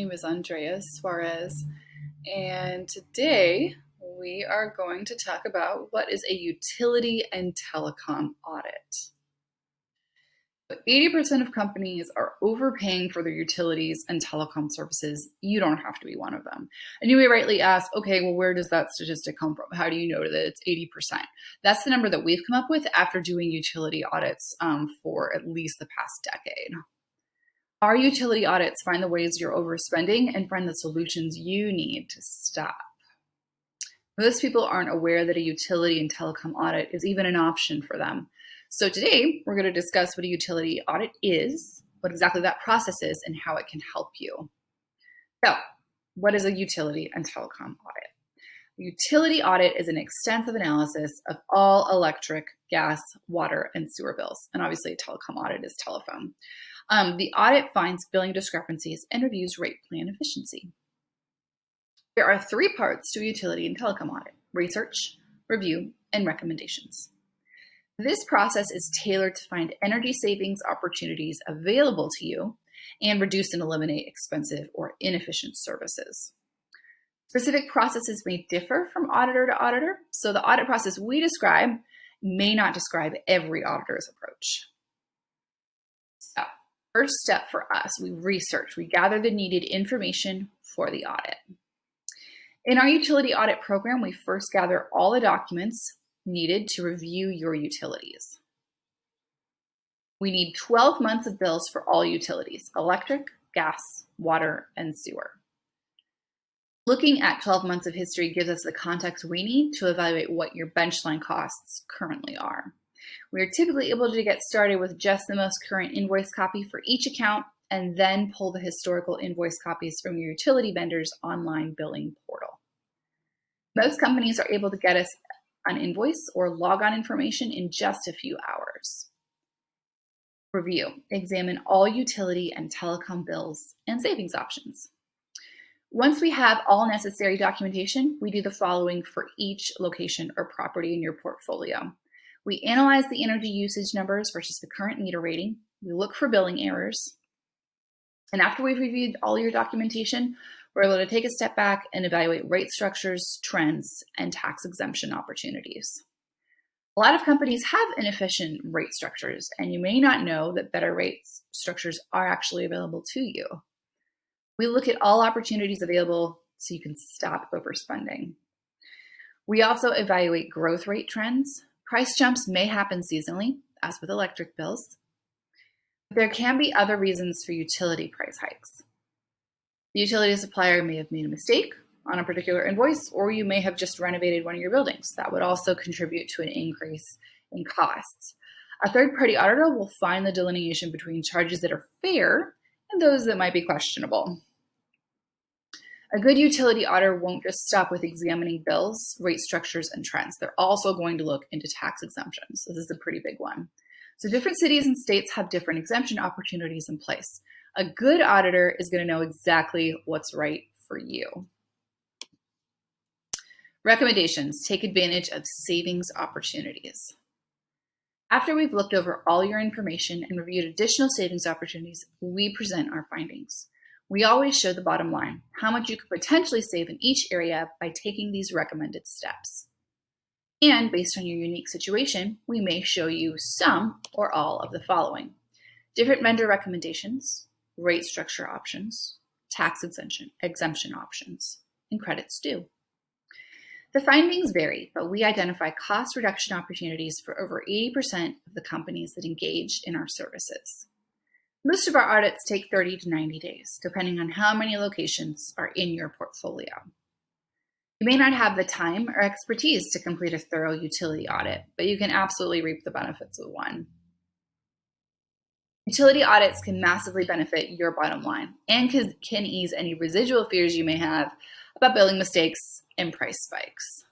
name is Andrea Suarez, and today we are going to talk about what is a utility and telecom audit. But 80% of companies are overpaying for their utilities and telecom services. You don't have to be one of them. And you may rightly ask, okay, well, where does that statistic come from? How do you know that it's 80%? That's the number that we've come up with after doing utility audits for at least the past decade. Our utility audits find the ways you're overspending and find the solutions you need to stop. Most people aren't aware that a utility and telecom audit is even an option for them. So today, we're going to discuss what a utility audit is, what exactly that process is, and how it can help you. So, what is a utility and telecom audit? A utility audit is an extensive analysis of all electric, gas, water, and sewer bills. And obviously, a telecom audit is telephone. The audit finds billing discrepancies and reviews rate plan efficiency. There are three parts to a utility and telecom audit: research, review, and recommendations. This process is tailored to find energy savings opportunities available to you and reduce and eliminate expensive or inefficient services. Specific processes may differ from auditor to auditor, so the audit process we describe may not describe every auditor's approach. So, first step for us, we research. We gather the needed information for the audit. In our utility audit program, we first gather all the documents needed to review your utilities. We need 12 months of bills for all utilities: electric, gas, water, and sewer. Looking at 12 months of history gives us the context we need to evaluate what your benchline costs currently are. We are typically able to get started with just the most current invoice copy for each account and then pull the historical invoice copies from your utility vendor's online billing portal. Most companies are able to get us an invoice or log-on information in just a few hours. Review. Examine all utility and telecom bills and savings options. Once we have all necessary documentation, we do the following for each location or property in your portfolio. We analyze the energy usage numbers versus the current meter rating. We look for billing errors. And after we've reviewed all your documentation, we're able to take a step back and evaluate rate structures, trends, and tax exemption opportunities. A lot of companies have inefficient rate structures, and you may not know that better rate structures are actually available to you. We look at all opportunities available so you can stop overspending. We also evaluate growth rate trends. Price jumps may happen seasonally, as with electric bills. There can be other reasons for utility price hikes. The utility supplier may have made a mistake on a particular invoice, or you may have just renovated one of your buildings. That would also contribute to an increase in costs. A third-party auditor will find the delineation between charges that are fair and those that might be questionable. A good utility auditor won't just stop with examining bills, rate structures, and trends. They're also going to look into tax exemptions. This is a pretty big one. So different cities and states have different exemption opportunities in place. A good auditor is going to know exactly what's right for you. Recommendations: take advantage of savings opportunities. After we've looked over all your information and reviewed additional savings opportunities, we present our findings. We always show the bottom line, how much you could potentially save in each area by taking these recommended steps. And based on your unique situation, we may show you some or all of the following: different vendor recommendations, rate structure options, tax exemption options, and credits due. The findings vary, but we identify cost reduction opportunities for over 80% of the companies that engaged in our services. Most of our audits take 30 to 90 days, depending on how many locations are in your portfolio. You may not have the time or expertise to complete a thorough utility audit, but you can absolutely reap the benefits of one. Utility audits can massively benefit your bottom line and can ease any residual fears you may have about billing mistakes and price spikes.